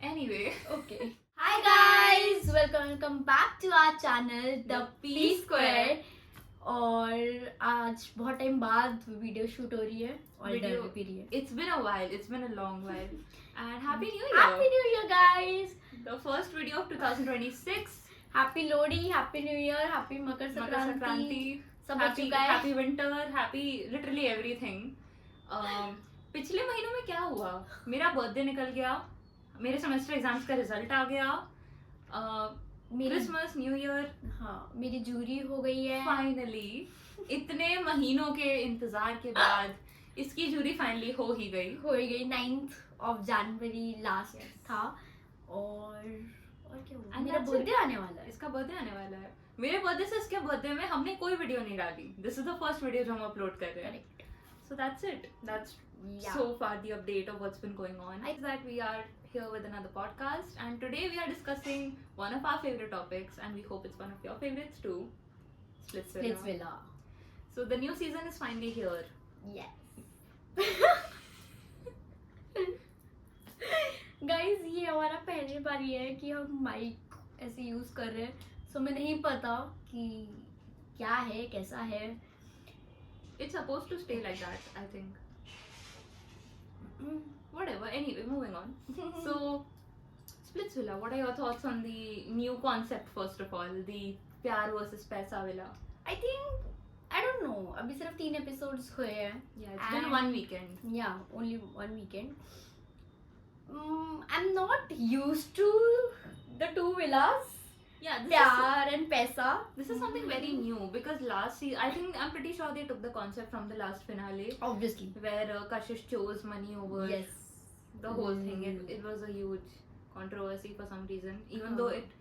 Anyway, Okay. Hi guys, welcome back to our channel The P Square. और आज बहुत time बाद video shoot हो रही है और डर भी रही है. it's been a while. It's been a long while. And Happy New Year! Happy New Year guys. The first video of 2026. Happy Lodi, Happy New Year, Happy Makar Sankranti. सब हो Happy, चुका है. happy winter, happy literally everything. पिछले महीनों में क्या हुआ? मेरा बर्थडे निकल गया, मेरे सेमेस्टर एग्जाम्स का रिजल्ट आ गया, क्रिसमस, न्यू ईयर, हाँ मेरी जूरी हो गई है फाइनली इतने महीनों के इंतजार के बाद इसकी जूरी फाइनली हो ही गई 9th of January लास्ट था. और क्या हुआ? And मेरा that's बर्थडे it. आने वाला है. इसका बर्थडे आने वाला है. मेरे बर्थडे से इसके बर्थडे में हमने कोई वीडियो नहीं डाली. This is the first video जो हम अपलोड कर रहे हैं. Correct. So that's it. That's Yeah. so far the update of what's been going on. Is that we are here with another podcast, and today we are discussing one of our favorite topics, and we hope it's one of your favorites too. Splitsvilla. Splitsvilla. So the new season is finally here. Yes. Guys, ये हमारा पहली बार ये है कि हम mic ऐसे use कर रहे हैं. सो मैं नहीं पता कि क्या है कैसा है. It's supposed to stay like that, I think. Whatever. Anyway, moving on. So, Splitsvilla. What are your thoughts on the new concept? First of all, the प्यार versus पैसा villa. I think I don't know. अभी सिर्फ 3 episodes हुए हैं. Yeah, it's been one weekend. Yeah, only one weekend. I'm not used to the two villas. Yeah, प्यार and पैसा. This is something very new because last season, I think I'm pretty sure they took the concept from the last finale Obviously. where Kashish chose money over Yes. the whole thing. It was a huge controversy for some reason, even though it.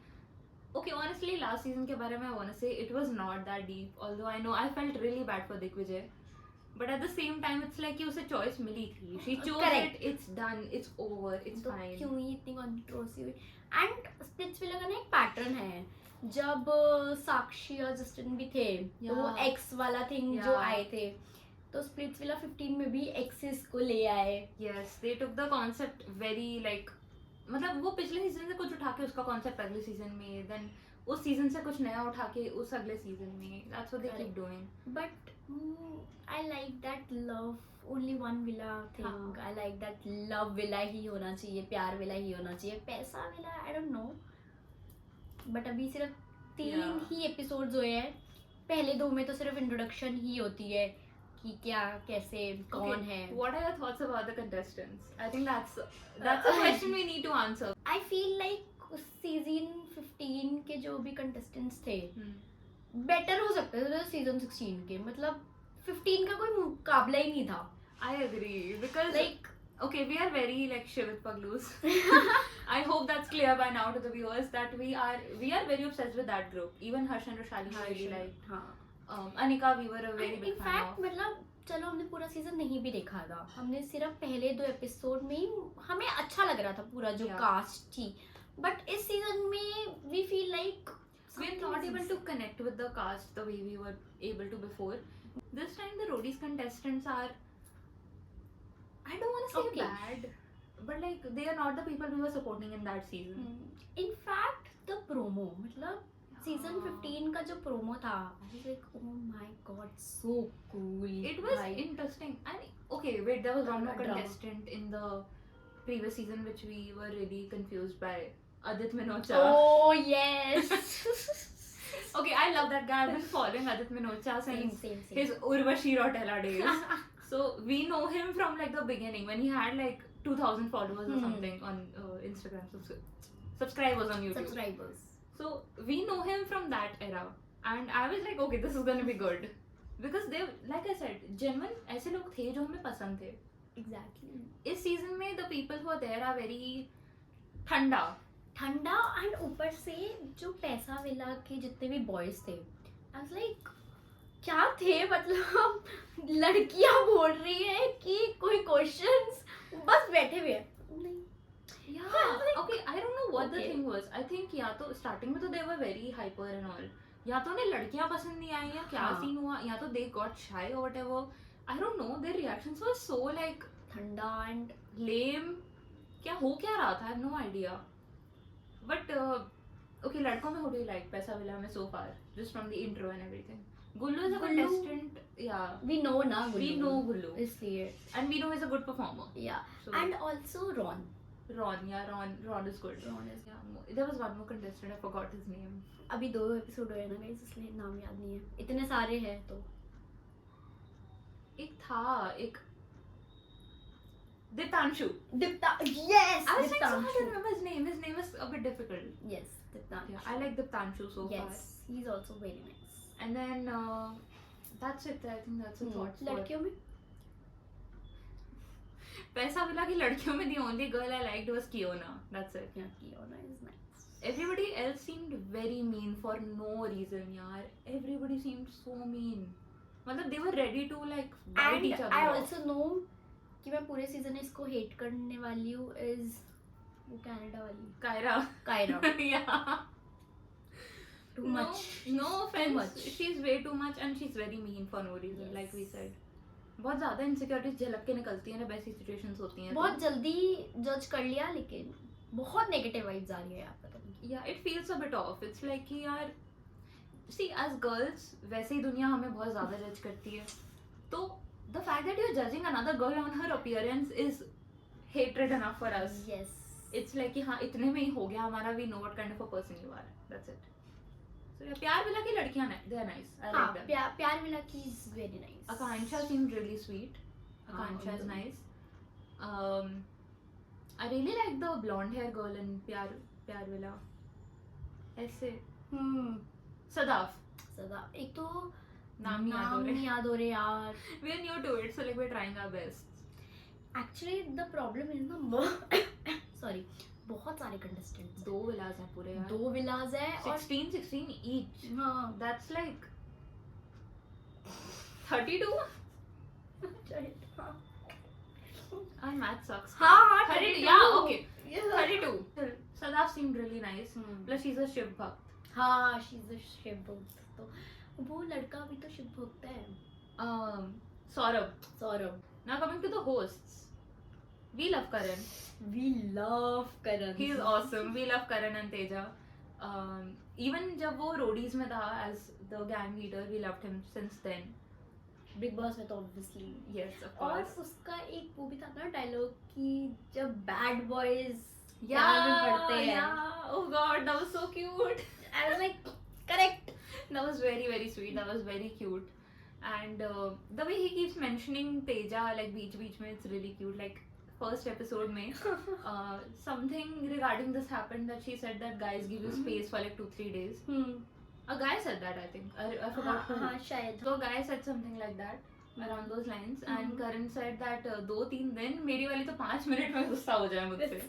Okay, honestly, last season के बारे में I wanna say it was not that deep. Although I know I felt really bad for Digvijay, but at the same time it's like कि उसे choice मिली थी. She chose Correct. it. It's done. It's over. It's तो fine. क्यों ही इतनी controversy हुई. And Splitsvilla का ना एक पैटर्न है. जब साक्षी और जस्टिन भी थे तो वो Yeah. एक्स वाला थिंग जो Yeah. आए थे तो स्प्लिट्सविला 15 में भी एक्सेस को ले आए. Yes, they took the concept very like मतलब वो पिछले सीजन से कुछ उठा के उसका कॉन्सेप्ट अगले सीजन में, देन उस सीजन से कुछ नया उठा के उस अगले सीजन में. That's what they keep doing. But I like that love only one विला थिंग. हाँ. आई लाइक दैट लव विला ही होना चाहिए, प्यार विला ही होना चाहिए. पैसा विला आई डोंट नो. बट अभी सिर्फ 3 Yeah. ही एपिसोड्स हुए हैं. पहले 2 में तो सिर्फ इंट्रोडक्शन ही होती है कि क्या कैसे कौन Okay, है. What are your thoughts about the contestants? I think that's a question we need to answer. I feel like season 15 के जो भी कंटेस्टेंट्स थे बेटर हो सकते थे सीजन 16 के. मतलब 15 का कोई मुकाबला ही नहीं था. I agree because like okay, we are very like Shivit Pagloos. I hope that's clear by now to the viewers that we are very obsessed with that group. Even Harsh and Roshali I really liked. हाँ. Anika, we were a very big fan in fact of. मतलब चलो हमने पूरा season नहीं भी देखा था. हमने सिर्फ पहले 2 एपिसोड में ही हमें अच्छा लग रहा था पूरा जो Yeah. कास्ट थी. बट इस सीजन में we feel like We're not able to connect with the cast the way we were able to before. This time the Roadies contestants are, I don't want to say Okay. bad, but like they are not the people we were supporting in that season. In fact the promo मतलब season हाँ. 15 का जो promo था I was like oh my God so cool. It was interesting. And okay, wait, there was one more Drama. contestant in the previous season which we were really confused by. Adit Minocha. Oh yes. Okay, I love that guy. I've been following Adit Minocha since same. his Urvashi Rautela days. So we know him from like the beginning when he had like 2,000 followers or something on Instagram. Subscribers on YouTube. Subscribers. So we know him from that era, and I was like, okay, this is gonna be good because they, like I said, genuine ऐसे लोग थे जो हमें पसंद थे. Exactly. इस season में the people who are there are very ठंडा. ठंडा एंड ऊपर से जो पैसा विला के जितने भी बॉयज थे आई वाज लाइक क्या थे. मतलब लड़कियां बोल रही है कि कोई क्वेश्चंस बस बैठे हुए हैं. Yeah. Okay, I don't know what the Okay. thing was. I think या तो starting में तो they were very hyper and all. या तो उन्हें लड़कियां पसंद नहीं आई या क्या हाँ. सीन हुआ, या तो they got shy or whatever. I don't know. Their reactions were so like ठंडा एंड lame. क्या हो क्या रहा था? I have no idea. But okay, लड़कों में who do you like? पैसा विला में so far, just from the intro and everything. Gullu is a Gullu- contestant. Yeah, we know na Gullu. we know Gullu, इसलिए and we know he's a good performer. yeah. So And also Ron. Ron, yeah, Ron is good. Ron is Yeah, there was one more contestant. I forgot his name. अभी 2 episode हुए ना guys, इसलिए नाम याद नहीं है, इतने सारे हैं तो एक था एक Diptanshu. yes I was trying so hard to Diptanshu. remember his name. His name is a bit difficult. Yes, Diptanshu. Yeah, I like Diptanshu so Yes, he's also very nice. far. And then that's it. I think that's a thought. लड़कियों में पैसा villa की लड़कियों में the only girl I liked was Kiona. That's it. yeah, Kiona is nice. Everybody else seemed very mean for no reason, yaar. Everybody seemed so mean. मतलब they were ready to like bite And each other I off. also know कि मैं पूरे season इसको hate करने वाली हूँ is वो Canada वाली Kyra. Kiara Yeah. too No, much. no offense. much. She's way too much and she's very mean for no reason, Yes. like we said. बहुत ज़्यादा insecurities झलक के निकलती हैं ना वैसी situations होती हैं. बहुत जल्दी जज कर लिया, लेकिन बहुत नेगेटिव वाइब्स आ रही है यहाँ पता नहीं. Yeah, it feels a bit off. It's like कि यार, see as girls वैसे ही दुनिया हमें बहुत ज़्यादा जज करती है. तो the fact that you're judging another girl on her appearance is hatred enough for us. Yes. It's like कि हाँ इतने में ही हो गया हमारा, we know what kind of a person you are. That's it. So yeah, प्यार villa की लड़कियाँ they are nice. I हाँ, like them. प्यार मिला की is very nice. Akansha seemed really sweet. Akansha is although- nice. I really like the blonde hair girl in प्यार villa. ऐसे Sadaf. सदा एक तो नाम नहीं याद हो नहीं रहे. याद हो रहे यार. We are new to it, so like we're trying our best. Actually the problem is ना sorry, बहुत सारे contestants. 2 villas हैं पूरे यार. 2 villas है और 16 each. हाँ That's like 32. Our math sucks. हाँ 32. Yeah, okay. Yeah. 32. Sadaf seemed really nice. Plus she's a Shiv Bhakt. हाँ she's a शिव भक्त. तो वो लड़का भी तो शिव भक्त है. Saurabh. Saurabh. Now coming to the hosts. We love Karan. We love Karan. He is awesome. We love Karan and Teja. Even जब वो roadies में था as the gang leader, we loved him since then. Big boss में तो obviously. Yes, of और course. उसका एक वो भी था ना डायलॉग कि जब बैड बॉयज Yeah, पढ़ते हैं. yeah. Oh God, that was so cute. I was like correct. That was very very sweet. That was very cute. And the way he keeps mentioning Teja like बीच में, it's really cute. Like first episode में something regarding this happened that she said that guys give you space for like 2-3 days. A guy said that, I think. I forgot who. हाँ शायद. So a guy said something like that around those lines, and Karan said that 2-3 दिन मेरी वाली तो 5 minute में गुस्सा हो जाए मुझसे.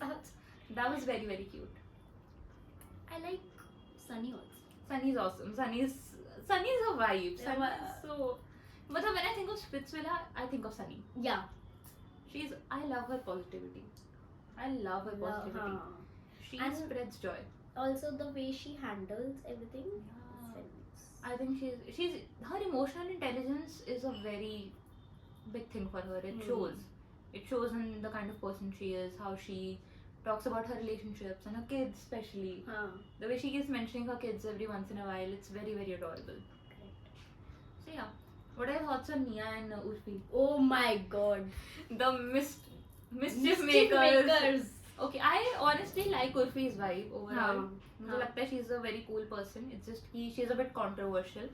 That was very very cute. I like Sunny also. Sunny's awesome. Sunny's a vibe. Yeah, Sunny's so. But when I think of Spritzvilla, I think of Sunny. Yeah. I love her positivity. I love her positivity. She And- spreads joy. Also the way she handles everything. Yeah. is very nice. I think her emotional intelligence is a very big thing for her. It shows. It shows in the kind of person she is, how she talks about her relationships and her kids especially. The way she keeps mentioning her kids every once in a while, it's very very adorable. Correct. So yeah, what are your thoughts on Nia and Urfi? Oh my god. The mischief makers. Okay, I honestly like Urfi's vibe overall. मुझे लगता है she's a very cool person. It's just कि she's a bit controversial,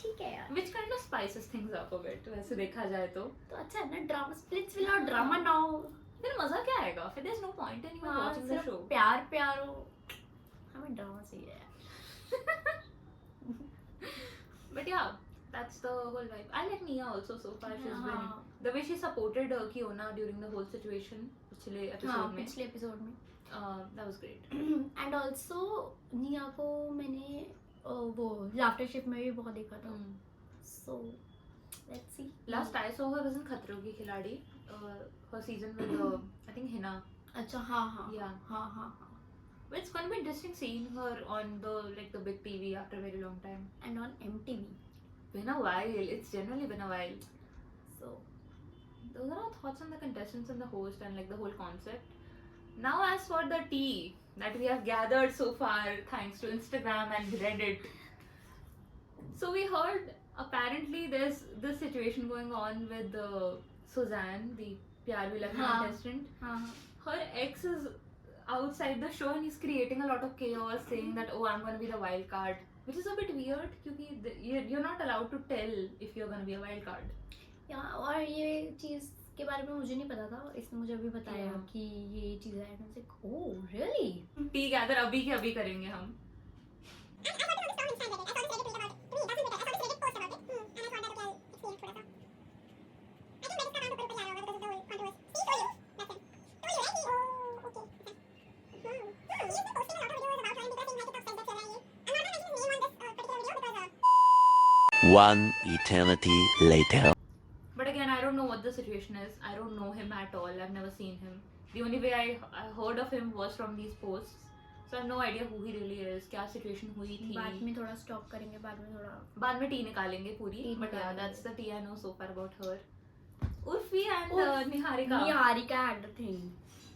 ठीक है यार. which kind of spices things up a bit. वैसे देखा जाए तो तो अच्छा है ना, ड्रामा स्प्लिट्स विला और ड्रामा ना हो. फिर मजा क्या आएगा? फिर there's no point in even watching the सिर्फ show. प्यार हो. हमें ड्रामा चाहिए यार. But yeah, that's the whole vibe. I like Nia also so far. She's been हाँ. the way she supported Kiona during the whole situation. पिछले हाँ episode में. पिछले एपिसोड में. That was great. And also निया को मैंने वो लाफ्टर शिप में भी बहुत देखा था. So let's see. Last I saw her was in खतरों की खिलाड़ी. Her season with I think Hina. अच्छा हाँ हाँ. Yeah. हाँ हाँ हाँ. But it's gonna be interesting seeing her on the big TV after a very long time. And on MTV. Been a while. It's generally been a while. So those are our thoughts on the contestants and the host and like the whole concept. Now, as for the tea that we have gathered so far, thanks to Instagram and Reddit. So we heard apparently there's this situation going on with Suzanne, the Pyar Villa हाँ. contestant. हाँ. Her ex is outside the show and he's creating a lot of chaos, saying that oh, I'm going to be the wild card, which is a bit weird because you're not allowed to tell if you're going to be a wild card. Yeah, और ये चीज़ के बारे में मुझे नहीं पता था, इसने मुझे अभी बताया Yeah. कि ये चीज़ है. I was like, oh really? T gather अभी के अभी करेंगे हम. One eternity later. But again, I don't know what the situation is. I don't know him at all. I've never seen him. The only way I heard of him was from these posts. So I have no idea who he really is. क्या situation हुई थी. बाद में थोड़ा stop करेंगे, बाद में T निकालेंगे पूरी. टी But yeah, निकालेंगे. that's the tea I know so far about her. Urfi and Urf- Niharika. Niharika had the thing.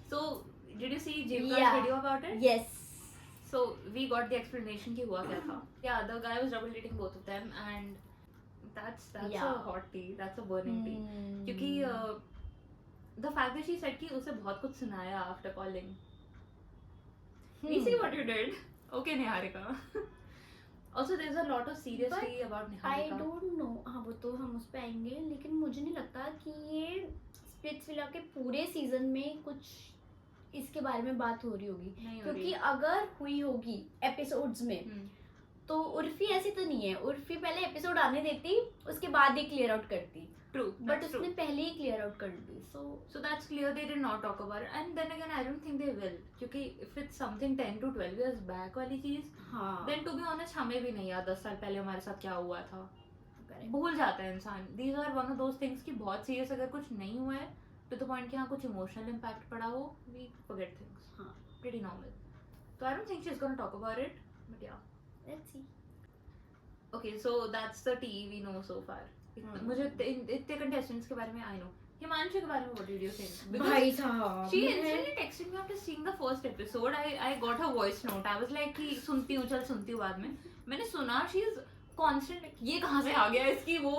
So did you see Jivka's Yeah. video about it? Yes. So we got the explanation कि हुआ क्या था. Yeah, the guy was double dating both of them and that's Yeah. a hot tea. That's a burning tea. क्योंकि the fact that she said कि उसे बहुत कुछ सुनाया after calling. We see what you did. Okay, Niharika. Also, there's a lot of serious But tea about I Niharika. don't know. हाँ वो तो हम उस पे आएंगे, लेकिन मुझे नहीं लगता कि ये स्प्लिट्सविला के पूरे सीजन में कुछ इसके बारे में बात हो रही होगी, नहीं हो क्योंकि रही. अगर हुई होगी एपिसोड्स में हम्म. तो उर्फी ऐसी तो नहीं है. उर्फी पहले एपिसोड आने देती, उसके बाद ही क्लियर आउट करती, True. बट That's उसने true. पहले ही क्लियर आउट कर दी. So that's clear they did not talk about it. And then again, I don't think they will. क्योंकि if it's something 10 to 12 years back वाली चीज, हाँ then to be honest हमें भी नहीं याद 10 साल पहले हमारे साथ क्या हुआ था. correct. भूल जाता है इंसान. These are one of those things कि बहुत सीरियस अगर कुछ नहीं हुआ है to the point कि हाँ कुछ इमोशनल इम्पैक्ट पड़ा हो, we forget things. हाँ. Pretty normal. So I don't think she's gonna talk about it. But yeah. Let's see. Okay, so that's the tea we know so far. मुझे इतने contestants के बारे में I know. हिमांशु के बारे में what did you think? Because भाई साहब she instantly texted me after seeing the first episode. I got her voice note. I was like कि सुनती हूँ चल सुनती हूँ बाद में. मैंने सुना she is constant like, ये कहाँ से आ गया इसकी वो.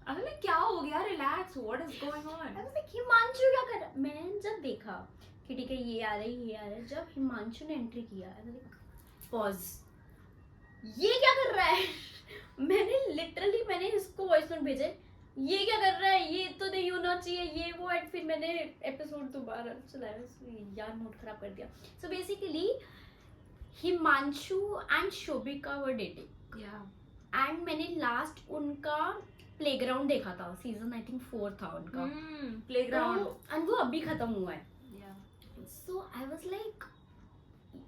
I was like क्या हो गया? Relax. What is going on? I was like, Himanshu क्या कर रहा है? मैंने जब देखा कि ठीक है ये आ रहा है, जब हिमांशु ने एंट्री किया I was like, pause. ये क्या कर रहा है? मैंने इसको वॉइस नोट भेजे, ये क्या कर रहा है, ये तो नहीं होना चाहिए, ये वो. एंड फिर मैंने एपिसोड दोबारा चलाया, यार मूड खराब कर दिया. So basically Himanshu and Shobhika were dating, Yeah. And मैंने लास्ट उनका प्लेग्राउंड देखा था. सीजन आई थिंक 4 था उनका. Playground. एंड वो अभी खत्म हुआ है. Yeah. So I was like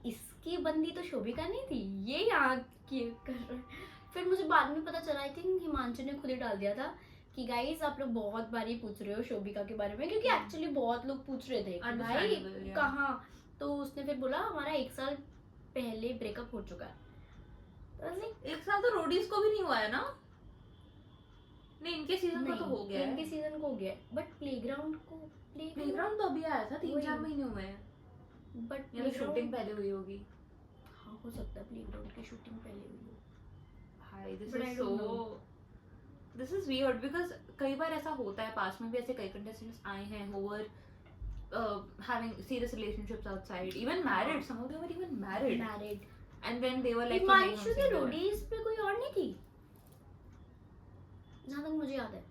इसकी बंदी तो शोभिका नहीं थी, ये यहाँ की कर रहा है. फिर मुझे बाद में पता चला, आई थिंक हिमांशु ने खुद ही डाल दिया था कि गाइस आप लोग बहुत बार ही पूछ रहे हो शोभिका के बारे में, क्योंकि एक्चुअली बहुत लोग पूछ रहे थे कि भाई Understandable, yeah. कहाँ. तो उसने फिर बोला हमारा 1 साल पहले ब्रेकअप हो चुका है. तो I was like, एक साल तो रोडीज को भी नहीं हुआ है ना? नहीं इनके सीजन का तो नहीं, हो गया इनके है. सीजन को हो गया, बट प्लेग्राउंड प्लेग्राउंड तो अभी आया था 3-4 वही. महीने हुए हैं. बट या शूटिंग पहले हुई होगी. हाँ हो सकता है प्लेग्राउंड की शूटिंग पहले हुई हो. Hi this But is I don't so know. This is weird because कई बार ऐसा होता है, पास्ट में भी ऐसे कई कंटेस्टेंट्स आए हैं who were having serious relationships outside, even married, some of them were even married, married. and then they were like Himanshu के रोडीज पे कोई और नहीं थी जहाँ तक मुझे याद है.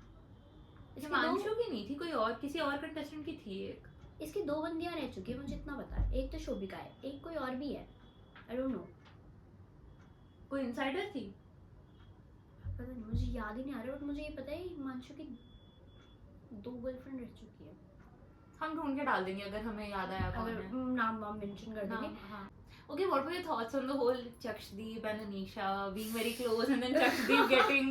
इसकी हिमांशु की नहीं थी, कोई और किसी और कंटेस्टेंट की थी एक. इसकी 2 बंदियां रह चुकी है, मुझे इतना पता है. एक तो शोभिका है, एक कोई और भी है, आई डोंट नो. कोई इनसाइडर थी. पता नहीं, मुझे याद ही नहीं आ रहा, बट मुझे ये पता है हिमांशु की 2 गर्लफ्रेंड रह चुकी है. हम ढूंढ के डाल देंगे अगर हमें याद आया कौन अगर है. नाम वाम मेंशन कर देंगे. हाँ. Okay, what were your thoughts on the whole Chakshdeep and Anisha being very close and then Chakshdeep getting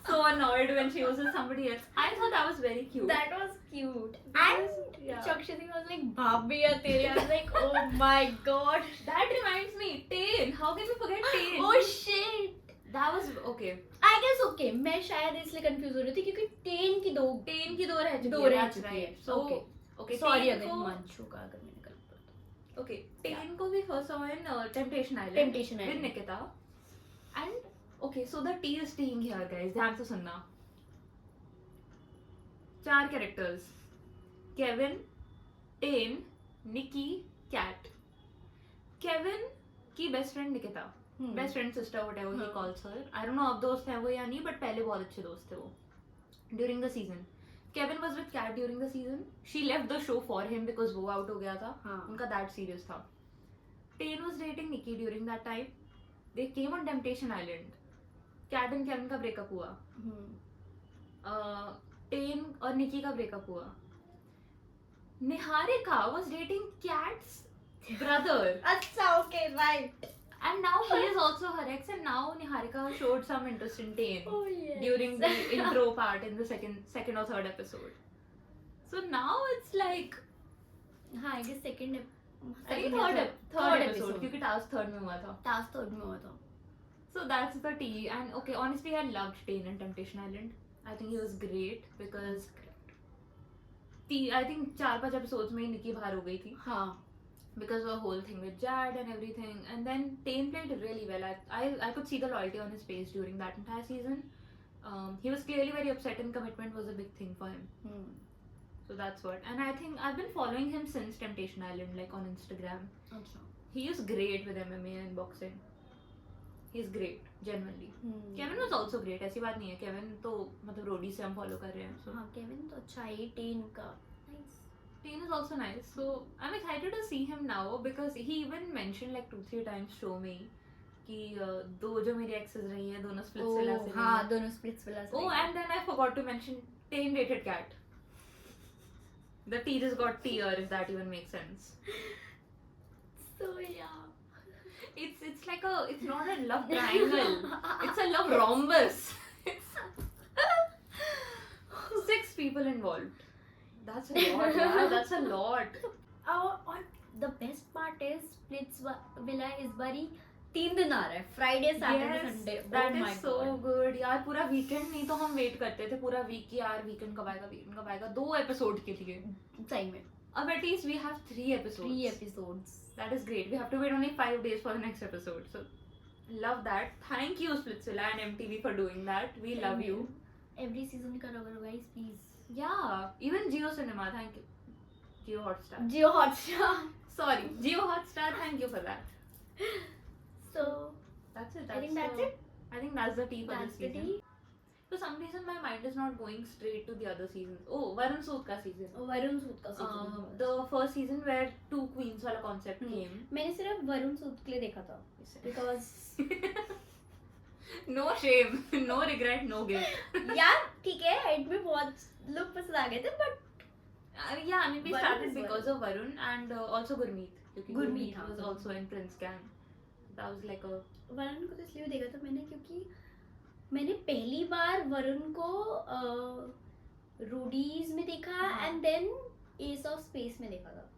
so annoyed when she was with somebody else? I thought that was very cute. That was cute. Because, And yeah. Chakshdeep was like, "Bhabhi ya tere." I was like, "Oh my god." That reminds me, Tain. How can we forget Tain? Oh shit. That was okay. I guess okay. मैं शायद इसलिए confuse हो रही थी क्योंकि 10 की दो 10 की 2 रह चुकी दो है, रह that's चुकी right. है. So Okay. okay, सॉरी 10 अगर को हिमांशु का अगर मैंने गलत बोला. okay, 10 को we first saw in Temptation Island. Temptation with Island. Nikita. And okay, so the tea is teeing here, guys. ध्यान से सुनना. 4 characters: Kevin, Tane, Nikki, Kat. Kevin की best friend Nikita. Best friend sister whatever he हाँ. Calls her. I don't know अब दोस्त हैं वो या नहीं, बट पहले बहुत अच्छे दोस्त थे वो. During the season Kevin was with Kat during the season. She left the show for him because वो आउट हो गया था. हाँ. उनका दैट सीरियस था. Ten was dating Nikki during that time. They came on Temptation Island. Kat and Kevin का breakup हुआ. Ten और निकी का ब्रेकअप हुआ. Niharika was dating Kat's brother. अच्छा okay right. And now he is also her ex, and now Niharika showed some interest in Tane Oh yes. during the intro part in the second or third episode. So now it's like हाँ I guess second third episode क्योंकि task third में हुआ था. Task third में हुआ था. So that's the tea. And okay, honestly, I loved Tane and Temptation Island. I think he was great because I think 4-5 episodes में ही Nikki बाहर हो गई थी. हाँ. Because of the whole thing with Jad and everything, and then Tane played really well. I could see the loyalty on his face during that entire season. He was clearly very upset, and commitment was a big thing for him. So that's what. And I think I've been following him since Temptation Island, like on Instagram. अच्छा. He is great with MMA and boxing. He's great, genuinely. Kevin was also great. ऐसी बात नहीं है. Kevin तो मतलब रोडी से हम follow कर रहे हैं. So हाँ केविन तो अच्छा है. 10 का nice. Tane is also nice, so I'm excited to see him now because he even mentioned like 2-3 times show में कि दो जो मेरी exes रही हैं दोनों splits विला से. हाँ दोनों splits विला से. Oh, and then I forgot to mention Tane dated Kat. The T just got T-er, if that even makes sense. So yeah. It's like it's not a love triangle. It's a love rhombus. 6 people involved. That's a lot. Yeah, that's a lot. और the best part is splits villa इस बारी 3 दिन आ रहा है. Friday Saturday Sunday. That is so good. यार पूरा weekend नहीं तो हम वेट करते थे पूरा वीक की यार वीकेंड कब आएगा 2 एपिसोड के लिए. सही में. अब at least we have 3 episodes. 3 episodes. That is great. We have to wait only 5 days for the next episode. So love that. Thank you Splitsvilla and MTV for doing that. We love you. Every season करो guys please. Yeah, even Jio Cinema, thank you. Jio Hotstar. Jio Hotstar. Sorry, Jio Hotstar, thank you for that. So That's it. I think that's it. I think that's the tea for That's this the season. tea. For some reason, my mind is not going straight to the other seasons. Oh, Varun Sood ka season. Varun सूद का season. The first season where 2 queens वाला concept came. मैंने सिर्फ वरुण सूद के लिए देखा था. Because No shame, no regret, no guilt. यार ठीक है एड में बहुत लोग पसंद आ गए थे but Yeah, I mean we Varun started is because of Varun and also Gurmeet. क्योंकि Gurmeet, हाँ, was Gurmeet. also in Prince Gang. That was like a Varun को तो इसलिए देखा था मैंने क्योंकि मैंने पहली बार वरुण को रूडीज में देखा and then Ace of Space में देखा था.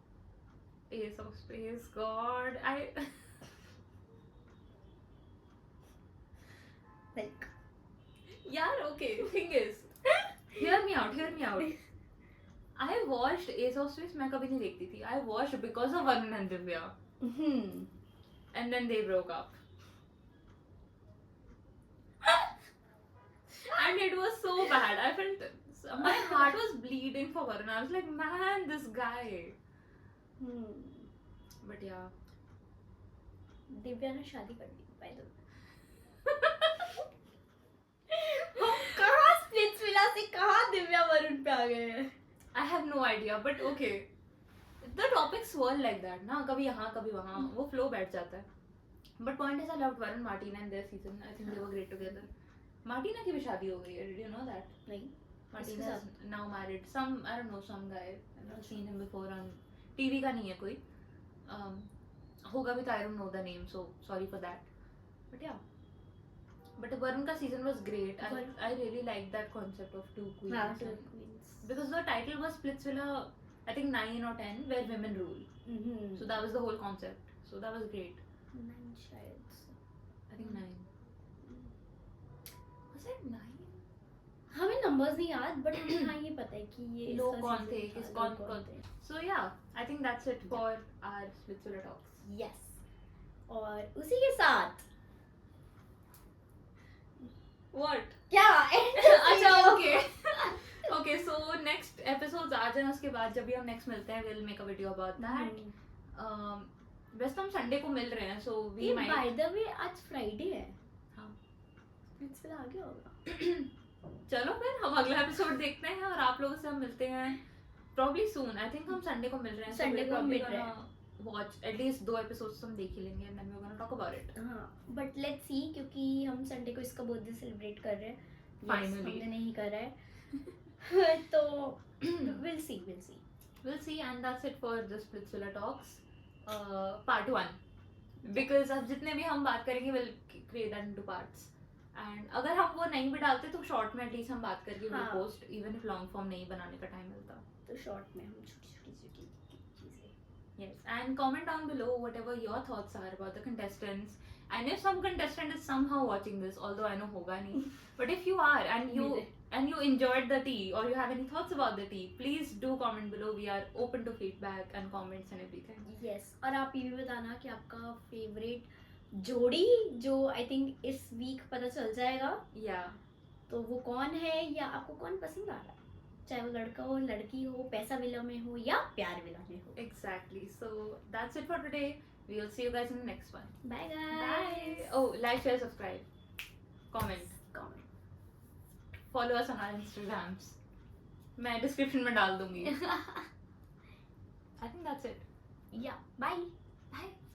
Ace of Space. God, Like Yeah, okay. Thing is, hear me out. I watched Ace of Space. मैं कभी नहीं देखती थी. I watched because of Varun and Divya, and then they broke up. And it was so bad. I felt my heart was bleeding for Varun. I was like, man, this guy. But yeah. Divya ने शादी कर ली by the हम कहाँ Splitsvilla से कहाँ दिव्या वरुण पे आ गए हैं. I have no idea, but okay. The topics swirl like that, ना कभी यहाँ कभी वहाँ वो flow बैठ जाता है. But point is, I loved Varun, Martina and their season. I think they were great together. Martina की भी शादी हो गई है. Did you know that? नहीं. Martina is now married. I don't know, some guy. I've not seen him before on TV का नहीं है कोई. होगा भी तो I don't know the name, so sorry for that. But yeah. But Varun ka season was great. I really liked that concept of 2 queens. हाँ, 2 queens. Because the title was Splitsvilla, I think 9 or 10, where women rule. So that was the whole concept. So that was great. 9 शायद. I think 9. it 9? हमें numbers नहीं याद but हमें हाँ ये पता है कि ये लोग इसका कौन season थे, था, किस लोग कौन थे. So yeah, I think that's it for our Splitsvilla talks. Yes. और उसी के साथ What? क्या अच्छा okay. Okay, so next episodes आ जाए उसके बाद जब भी हम next मिलते हैं we'll make a video about that. वैसे तो हम संडे को मिल रहे हैं so we ये might. बाय द वे आज फ्राइडे है. हाँ. स्प्लिट्सविला आ गया होगा. चलो फिर हम अगला एपिसोड देखते हैं और आप लोगों से हम मिलते हैं probably soon. I think हम संडे को मिल रहे हैं. Sunday को हम मिल रहे हैं. Watch at least 2 episodes हम देख ही लेंगे and then we're gonna talk about it. हाँ बट लेट्स सी क्योंकि हम संडे को इसका बर्थडे सेलिब्रेट कर रहे हैं. Finally. हमने नहीं करा है. तो we'll see. We'll see, and that's it for the Splitsvilla talks part 1. Because अब जितने भी हम बात करेंगे we'll create that into parts. And अगर हम वो नहीं भी डालते तो शॉर्ट में एटलीस्ट हम बात करके we'll हाँ. post even if long form नहीं बनाने का टाइम मिलता. तो शॉर्ट में हम छोटी चीजें. Yes, and comment down below whatever your thoughts are about the contestants, and if some contestant is somehow watching this, although I know hoga nahi, but if you are and you enjoyed the tea or you have any thoughts about the tea, please do comment below. We are open to feedback and comments and everything. Yes. और आप ये भी बताना कि आपका favourite जोड़ी जो I think इस वीक पता चल जाएगा Yeah. तो वो कौन है या आपको कौन पसंद आ रहा है, चाहे वो लड़का हो लड़की हो, पैसा विला में हो या प्यार विला में हो. Exactly. So that's it for today. We'll see you guys in the next one. Bye guys. Bye. Oh, like, share, subscribe, comment. Follow us on our Instagrams. मैं डिस्क्रिप्शन में डाल दूंगी. I think that's it. या bye.